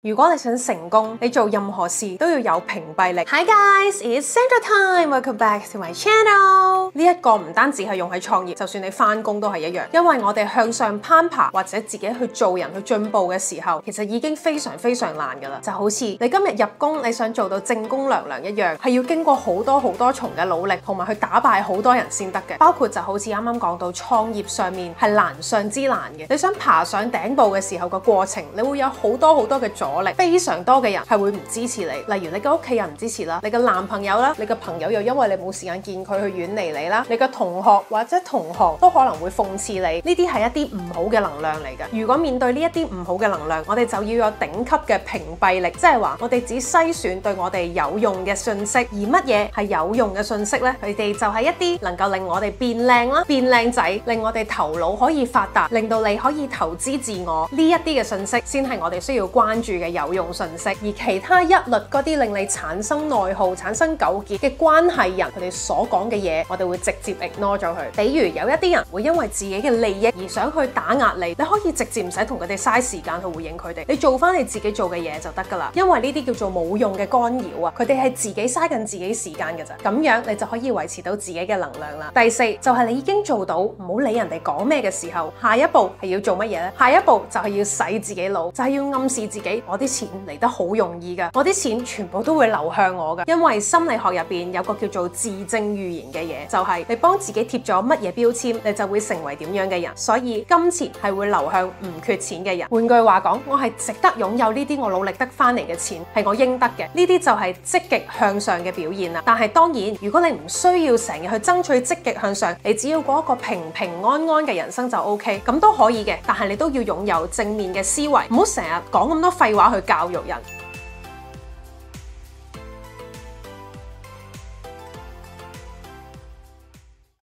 如果你想成功，你做任何事都要有屏蔽力。Hi guys, it's Sandra time. Welcome back to my channel. 呢一個唔單止係用喺創業，就算你返工都係一樣。因為我哋向上攀爬或者自己去做人去進步嘅時候，其實已經非常難㗎啦。就好似你今日入工，你想做到正宮娘娘一樣，係要經過好多重嘅努力，同埋去打敗好多人先得嘅。包括就好似啱啱講到創業上面係難上之難嘅。你想爬上頂部嘅時候個過程，你會有好多嘅阻力，非常多嘅人係會唔支持你。例如你嘅屋企人唔支持啦，你嘅男朋友啦，你嘅朋友又因為你冇時間見佢去遠離你啦，你嘅同學或者同行都可能會諷刺你。呢啲係一啲唔好嘅能量嚟嘅。如果面對呢一啲唔好嘅能量，我哋就要有頂級嘅屏蔽力，即係話我哋只篩選對我哋有用嘅信息。而乜嘢係有用嘅信息呢？佢哋就係一啲能夠令我哋變靚啦、變靚仔，令我哋頭腦可以發達，令到你可以投資自我呢一啲嘅信息，先係我哋需要關注嘅有用信息。而其他一律嗰啲令你產生內耗、產生糾結嘅關係人，佢哋所講嘅嘢，我哋會直接 ignore 咗佢。比如有一啲人會因為自己嘅利益而想去打壓你，你可以直接唔使同佢哋嘥時間去回應佢哋，你做翻你自己做嘅嘢就得噶啦。因為呢啲叫做冇用嘅干擾啊，佢哋係自己嘥緊自己時間嘅咋。咁樣你就可以維持到自己嘅能量啦。第四就係你已經做到唔好理人哋講咩嘅時候，下一步係要做乜嘢呢？下一步就係要洗自己腦，就係要暗示自己，我啲錢嚟得好容易噶，我啲錢全部都會流向我噶。因為心理學入邊有個叫做自證預言嘅嘢，就係你幫自己貼咗乜嘢標籤，你就會成為點樣嘅人。所以金錢係會流向唔缺錢嘅人。換句話講，我係值得擁有呢啲我努力得翻嚟嘅錢，係我應得嘅。呢啲就係積極向上嘅表現啦。但係當然，如果你唔需要成日去爭取積極向上，你只要過一個平安嘅人生就 OK，咁都可以嘅。但係你都要擁有正面嘅思維，唔好成日講咁多廢話去教育人。